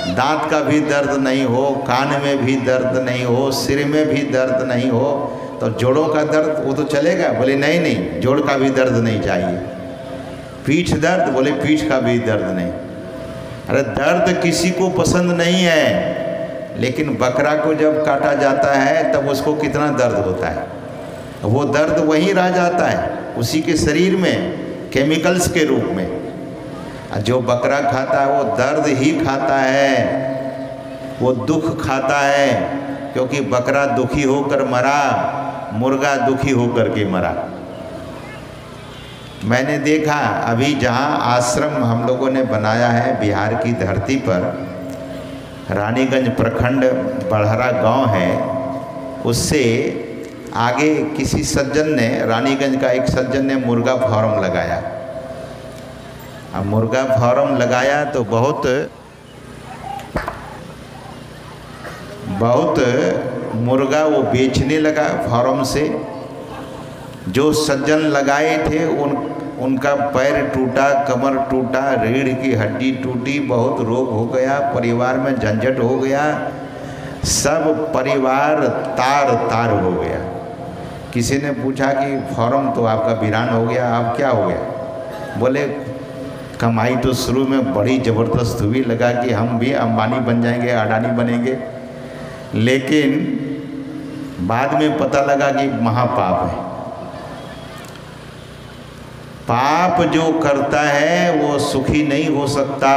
दांत का भी दर्द नहीं हो, कान में भी दर्द नहीं हो, सिर में भी दर्द नहीं हो, तो जोड़ों का दर्द वो तो चलेगा? बोले नहीं नहीं, जोड़ का भी दर्द नहीं चाहिए। पीठ दर्द? बोले पीठ का भी दर्द नहीं। अरे दर्द किसी को पसंद नहीं है, लेकिन बकरा को जब काटा जाता है तब उसको कितना दर्द होता है। वो दर्द वहीं रह जाता है उसी के शरीर में, केमिकल्स के रूप में। जो बकरा खाता है वो दर्द ही खाता है, वो दुख खाता है, क्योंकि बकरा दुखी होकर मरा, मुर्गा दुखी होकर के मरा। मैंने देखा अभी जहाँ आश्रम हम लोगों ने बनाया है बिहार की धरती पर, रानीगंज प्रखंड बड़हरा गांव है, उससे आगे किसी सज्जन ने, रानीगंज का एक सज्जन ने मुर्गा फार्म लगाया। अब मुर्गा फार्म लगाया तो बहुत मुर्गा वो बेचने लगा फार्म से। जो सज्जन लगाए थे उनका पैर टूटा, कमर टूटा, रीढ़ की हड्डी टूटी, बहुत रोग हो गया, परिवार में झंझट हो गया, सब परिवार तार तार हो गया। किसी ने पूछा कि फार्म तो आपका वीरान हो गया, अब क्या हो गया? बोले कमाई तो शुरू में बड़ी ज़बरदस्त हुई, लगा कि हम भी अंबानी बन जाएंगे, अडानी बनेंगे, लेकिन बाद में पता लगा कि महापाप है। पाप जो करता है वो सुखी नहीं हो सकता।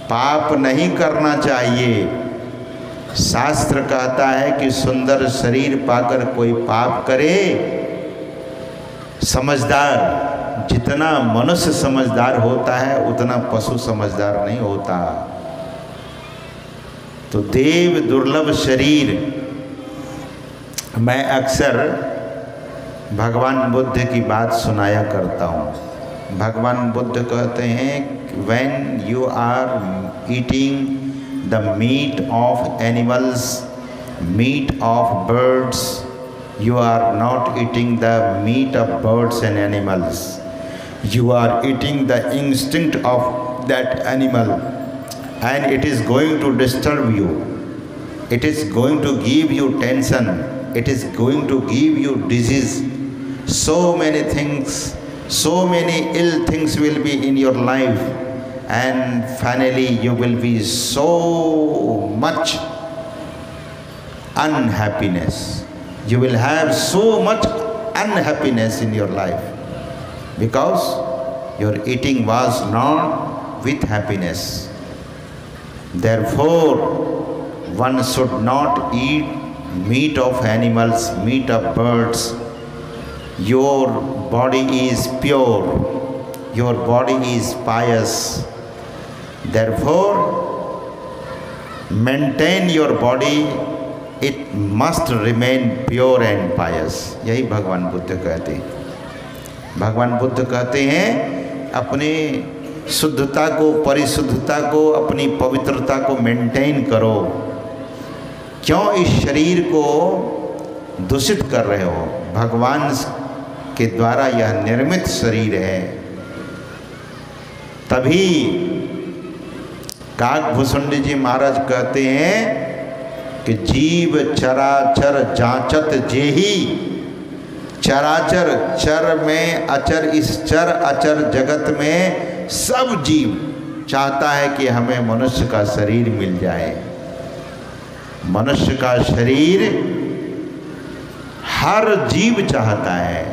पाप नहीं करना चाहिए। शास्त्र कहता है कि सुंदर शरीर पाकर कोई पाप करे, समझदार, जितना मनुष्य समझदार होता है उतना पशु समझदार नहीं होता। तो देव दुर्लभ शरीर, मैं अक्सर भगवान बुद्ध की बात सुनाया करता हूँ। भगवान बुद्ध कहते हैं when you are eating the meat of animals, meat of birds, you are not eating the meat of birds and animals. You are eating the instinct of that animal, and it is going to disturb you. It is going to give you tension. It is going to give you disease. So many things, so many ill things will be in your life, and finally you will be so much unhappiness. You will have so much unhappiness in your life because your eating was not with happiness. Therefore, one should not eat meat of animals, meat of birds. Your body is pure. Your body is pious. Therefore, maintain your body. It must remain pure and pious. यही भगवान बुद्ध कहते हैं। भगवान बुद्ध कहते हैं अपने शुद्धता को, परिशुद्धता को, अपनी पवित्रता को मेंटेन करो। क्यों इस शरीर को दूषित कर रहे हो? भगवान के द्वारा यह निर्मित शरीर है। तभी काकभूषुंडी जी महाराज कहते हैं कि जीव चराचर जांचत जेही, चराचर, चर में अचर, इस चर अचर जगत में सब जीव चाहता है कि हमें मनुष्य का शरीर मिल जाए। मनुष्य का शरीर हर जीव चाहता है।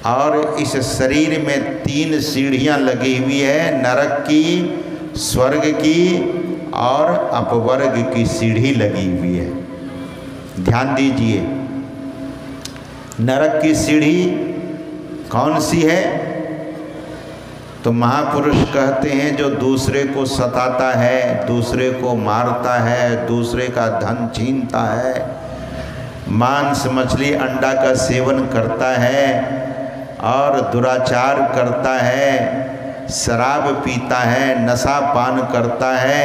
और इस शरीर में 3 सीढ़ियां लगी हुई है, नरक की, स्वर्ग की और अपवर्ग की सीढ़ी लगी हुई है। ध्यान दीजिए, नरक की सीढ़ी कौन सी है? तो महापुरुष कहते हैं जो दूसरे को सताता है, दूसरे को मारता है, दूसरे का धन छीनता है, मांस मछली अंडा का सेवन करता है और दुराचार करता है, शराब पीता है, नशा पान करता है,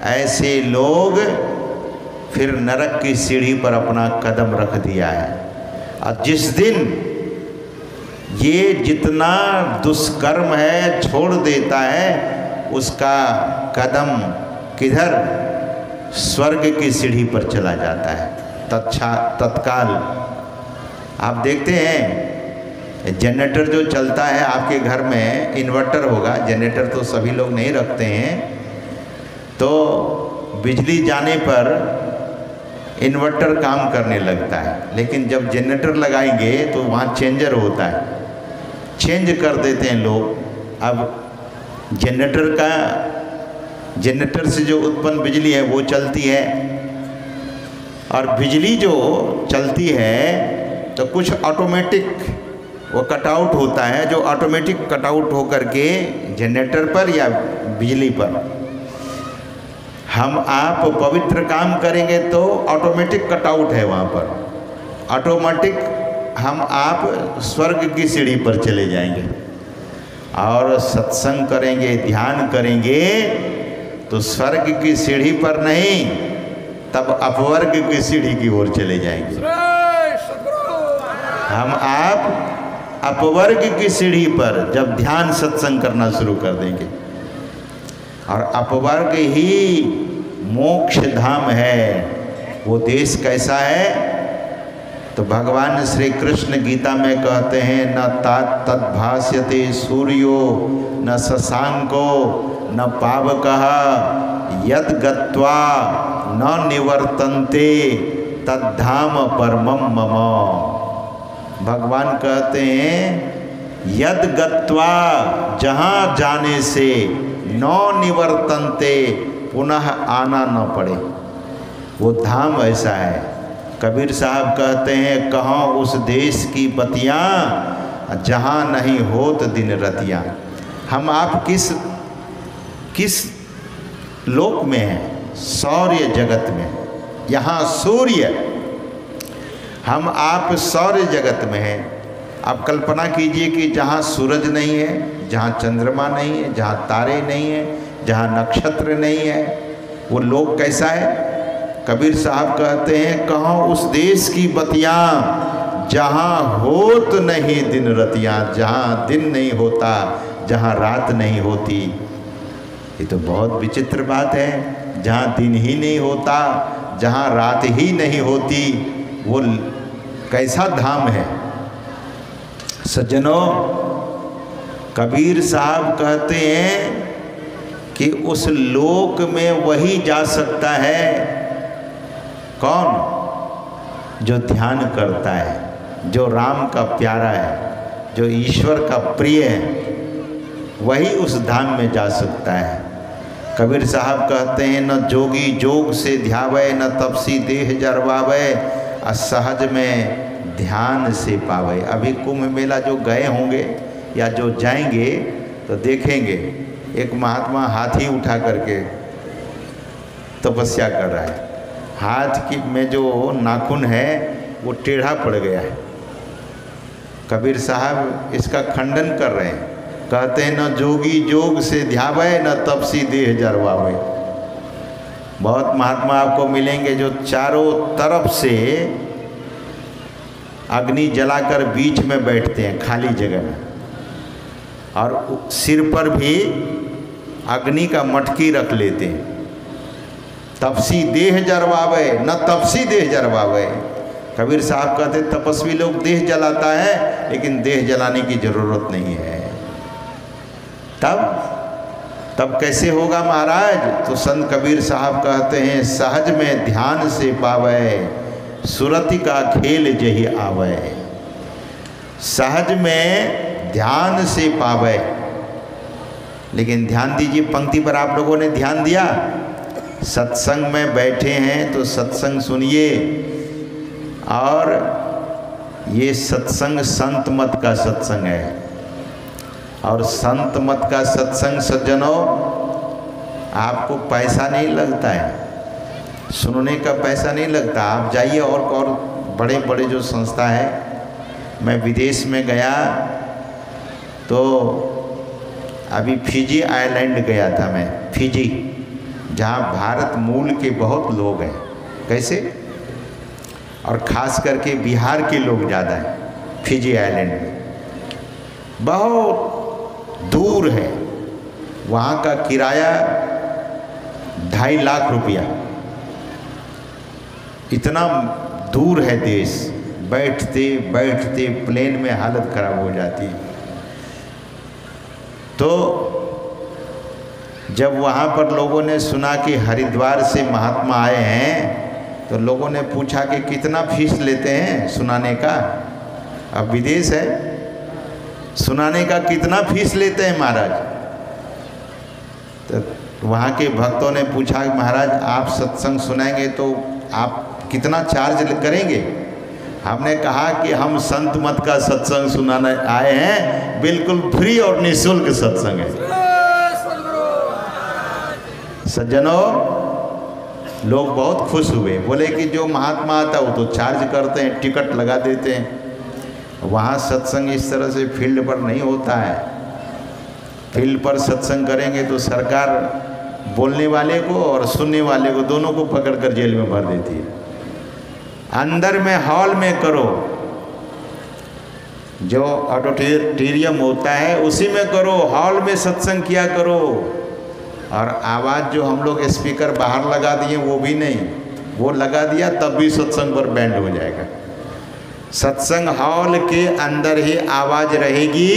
ऐसे लोग फिर नरक की सीढ़ी पर अपना कदम रख दिया है। और जिस दिन ये जितना दुष्कर्म है छोड़ देता है, उसका कदम किधर, स्वर्ग की सीढ़ी पर चला जाता है तत्काल। आप देखते हैं जनरेटर जो चलता है आपके घर में, इन्वर्टर होगा, जनरेटर तो सभी लोग नहीं रखते हैं, तो बिजली जाने पर इन्वर्टर काम करने लगता है, लेकिन जब जनरेटर लगाएंगे तो वहाँ चेंजर होता है, चेंज कर देते हैं लोग। अब जनरेटर से जो उत्पन्न बिजली है वो चलती है, और बिजली जो चलती है तो कुछ ऑटोमेटिक वो कटआउट होता है, जो ऑटोमेटिक कटआउट होकर के जनरेटर पर या बिजली पर हम आप पवित्र काम करेंगे तो ऑटोमेटिक कटआउट है वहाँ पर, ऑटोमेटिक हम आप स्वर्ग की सीढ़ी पर चले जाएंगे। और सत्संग करेंगे, ध्यान करेंगे तो स्वर्ग की सीढ़ी पर नहीं, तब अपवर्ग की सीढ़ी की ओर चले जाएंगे। हम आप अपवर्ग की सीढ़ी पर जब ध्यान सत्संग करना शुरू कर देंगे, और अपवर्ग ही मोक्ष धाम है। वो देश कैसा है, तो भगवान श्री कृष्ण गीता में कहते हैं, न तद्भास्यते सूर्यो न शशांको न पावकः यद गत्वा न निवर्तन्ते तद्धाम परमम मम। भगवान कहते हैं यद गत्वा, जहाँ जाने से, न निवर्तन्ते, पुनः आना न पड़े, वो धाम ऐसा है। कबीर साहब कहते हैं, कहाँ उस देश की बतियाँ जहाँ नहीं होत दिन रतियाँ। हम आप किस लोक में हैं? सौर्य जगत में। यहाँ सूर्य, हम आप सौर्य जगत में हैं। आप कल्पना कीजिए कि जहाँ सूरज नहीं है, जहाँ चंद्रमा नहीं है, जहाँ तारे नहीं है, जहाँ नक्षत्र नहीं है, वो लोक कैसा है? कबीर साहब कहते हैं, कहाँ उस देश की बतियाँ जहाँ होत नहीं दिन रतियाँ, जहाँ दिन नहीं होता, जहाँ रात नहीं होती। ये तो बहुत विचित्र बात है। जहाँ दिन ही नहीं होता, जहाँ रात ही नहीं होती, वो कैसा धाम है सज्जनों। कबीर साहब कहते हैं कि उस लोक में वही जा सकता है, कौन? जो ध्यान करता है, जो राम का प्यारा है, जो ईश्वर का प्रिय है, वही उस धाम में जा सकता है। कबीर साहब कहते हैं, न जोगी जोग से ध्यावे, न तपसी देह जरवावे, असहज में ध्यान से पावे। अभी कुंभ मेला जो गए होंगे या जो जाएंगे तो देखेंगे, एक महात्मा हाथी उठा करके तपस्या कर रहा है। हाथ में जो नाखून है वो टेढ़ा पड़ गया है। कबीर साहब इसका खंडन कर रहे हैं, कहते हैं, न जोगी जोग से ध्यावे, न तपसी देह जरवावे। बहुत महात्मा आपको मिलेंगे जो चारों तरफ से अग्नि जलाकर बीच में बैठते हैं खाली जगह में, और सिर पर भी अग्नि का मटकी रख लेते हैं। तपसी देह जरवावे, न तपसी देह जरवावे। कबीर साहब कहते तपस्वी लोग देह जलाता है, लेकिन देह जलाने की जरूरत नहीं है। तब कैसे होगा महाराज? तो संत कबीर साहब कहते हैं, सहज में ध्यान से पावे, सुरति का खेल जही आवे। सहज में ध्यान से पावे। लेकिन ध्यान दीजिए, पंक्ति पर आप लोगों ने ध्यान दिया? सत्संग में बैठे हैं तो सत्संग सुनिए, और ये सत्संग संत मत का सत्संग है। और संत मत का सत्संग सज्जनों, आपको पैसा नहीं लगता है, सुनने का पैसा नहीं लगता। आप जाइए और बड़े बड़े जो संस्था है, मैं विदेश में गया तो अभी फिजी आइलैंड गया था मैं, फिजी, जहाँ भारत मूल के बहुत लोग हैं। कैसे? और ख़ास करके बिहार के लोग ज़्यादा हैं फिजी आइलैंड में। बहुत दूर है, वहाँ का किराया 2.5 लाख रुपया। इतना दूर है देश, बैठते बैठते प्लेन में हालत खराब हो जाती है। तो जब वहाँ पर लोगों ने सुना कि हरिद्वार से महात्मा आए हैं, तो लोगों ने पूछा कि कितना फीस लेते हैं सुनाने का। अब विदेश है, सुनाने का कितना फीस लेते हैं महाराज। तो वहाँ के भक्तों ने पूछा कि महाराज आप सत्संग सुनाएंगे तो आप कितना चार्ज करेंगे। हमने कहा कि हम संत मत का सत्संग सुनाने आए हैं, बिल्कुल फ्री और निःशुल्क सत्संग है। सज्जनों, लोग बहुत खुश हुए, बोले कि जो महात्मा आता वो तो चार्ज करते हैं, टिकट लगा देते हैं। वहाँ सत्संग इस तरह से फील्ड पर नहीं होता है। फील्ड पर सत्संग करेंगे तो सरकार बोलने वाले को और सुनने वाले को दोनों को पकड़कर जेल में भर देती है। अंदर में हॉल में करो, जो ऑडिटोरियम होता है उसी में करो, हॉल में सत्संग किया करो। और आवाज़ जो हम लोग स्पीकर बाहर लगा दिए वो भी नहीं, वो लगा दिया तब भी सत्संग पर बैंड हो जाएगा। सत्संग हॉल के अंदर ही आवाज़ रहेगी।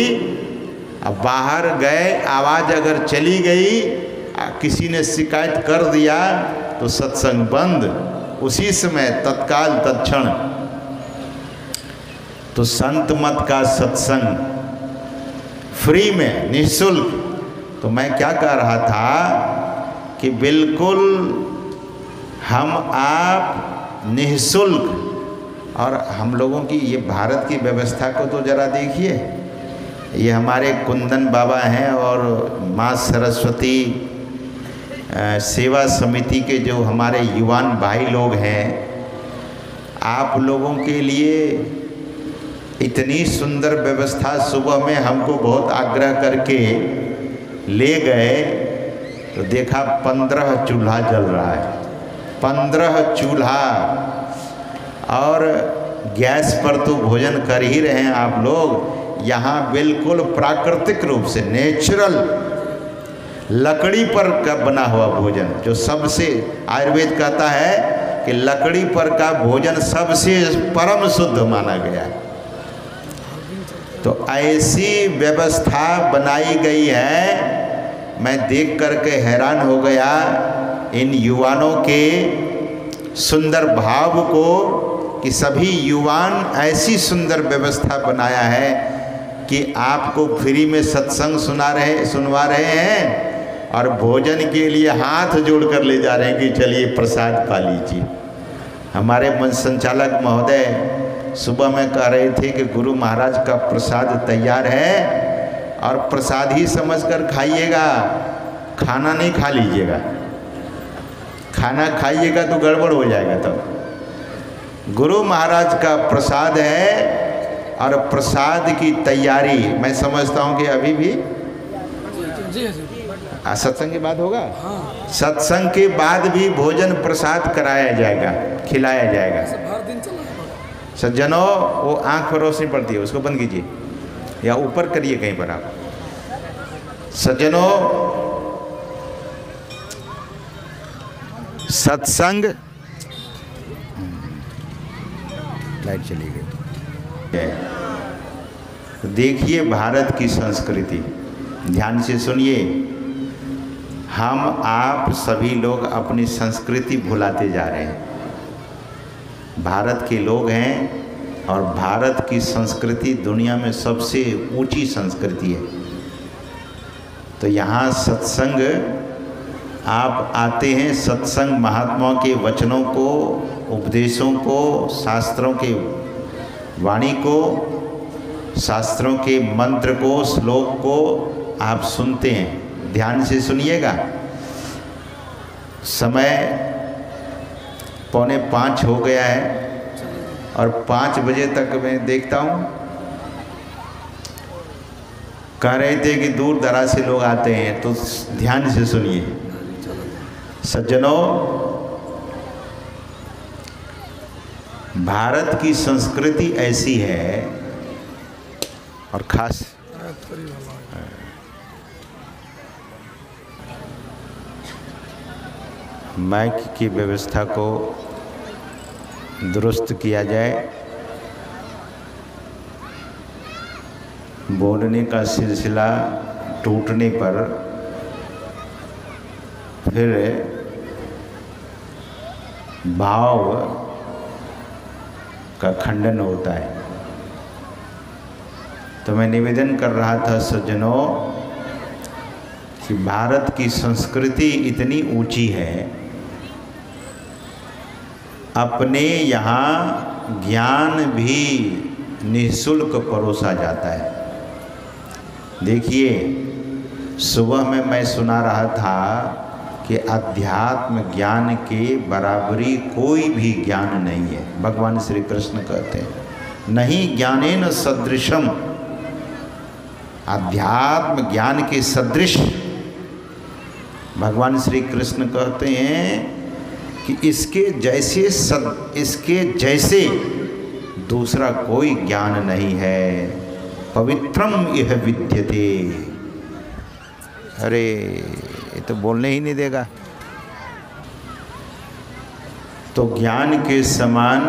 अब बाहर गए, आवाज़ अगर चली गई, किसी ने शिकायत कर दिया तो सत्संग बंद, उसी समय तत्काल तत्क्षण। तो संत मत का सत्संग फ्री में, निःशुल्क। तो मैं क्या कह रहा था कि बिल्कुल हम आप निःशुल्क। और हम लोगों की ये भारत की व्यवस्था को तो ज़रा देखिए। ये हमारे कुंदन बाबा हैं और माँ सरस्वती सेवा समिति के जो हमारे युवान भाई लोग हैं, आप लोगों के लिए इतनी सुंदर व्यवस्था सुबह में हमको बहुत आग्रह करके ले गए। तो देखा 15 चूल्हा जल रहा है, 15 चूल्हा। और गैस पर तो भोजन कर ही रहे हैं आप लोग। यहाँ बिल्कुल प्राकृतिक रूप से नेचुरल लकड़ी पर का बना हुआ भोजन, जो सबसे आयुर्वेद कहता है कि लकड़ी पर का भोजन सबसे परम शुद्ध माना गया है। तो ऐसी व्यवस्था बनाई गई है। मैं देख करके हैरान हो गया इन युवानों के सुंदर भाव को, कि सभी युवान ऐसी सुंदर व्यवस्था बनाया है कि आपको फ्री में सत्संग सुनवा रहे हैं और भोजन के लिए हाथ जोड़कर ले जा रहे हैं कि चलिए प्रसाद पा लीजिए। हमारे मंच संचालक महोदय सुबह में कह रहे थे कि गुरु महाराज का प्रसाद तैयार है और प्रसाद ही समझकर खाइएगा, खाना नहीं खा लीजिएगा। खाना खाइएगा तो गड़बड़ हो जाएगा। तब गुरु महाराज का प्रसाद है और प्रसाद की तैयारी मैं समझता हूँ कि अभी भी सत्संग के बाद होगा। सत्संग के बाद भी भोजन प्रसाद कराया जाएगा, खिलाया जाएगा। सज्जनों, वो आंख पर रोशनी पड़ती है, उसको बंद कीजिए या ऊपर करिए कहीं पर आप। सज्जनों, सत्संग, लाइट चली गई। देखिए भारत की संस्कृति, ध्यान से सुनिए। हम आप सभी लोग अपनी संस्कृति भुलाते जा रहे हैं। भारत के लोग हैं और भारत की संस्कृति दुनिया में सबसे ऊंची संस्कृति है। तो यहाँ सत्संग आप आते हैं, सत्संग महात्माओं के वचनों को, उपदेशों को, शास्त्रों के वाणी को, शास्त्रों के मंत्र को, श्लोक को आप सुनते हैं। ध्यान से सुनिएगा। समय 4:45 हो गया है और 5 बजे तक मैं देखता हूँ। कह रहे थे कि दूर दराज से लोग आते हैं, तो ध्यान से सुनिए। सज्जनों, भारत की संस्कृति ऐसी है और खास माइक की व्यवस्था को दुरुस्त किया जाए। बोलने का सिलसिला टूटने पर फिर भाव का खंडन होता है। तो मैं निवेदन कर रहा था सज्जनों कि भारत की संस्कृति इतनी ऊंची है, अपने यहाँ ज्ञान भी निःशुल्क परोसा जाता है। देखिए, सुबह में मैं सुना रहा था कि अध्यात्म ज्ञान के बराबरी कोई भी ज्ञान नहीं है। भगवान श्री कृष्ण कहते हैं नहीं ज्ञानेन सदृशम, अध्यात्म ज्ञान के सदृश भगवान श्री कृष्ण कहते हैं कि इसके जैसे दूसरा कोई ज्ञान नहीं है। पवित्रम यह विद्यते। अरे ये तो बोलने ही नहीं देगा। तो ज्ञान के समान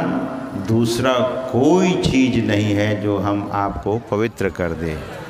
दूसरा कोई चीज़ नहीं है जो हम आपको पवित्र कर दे।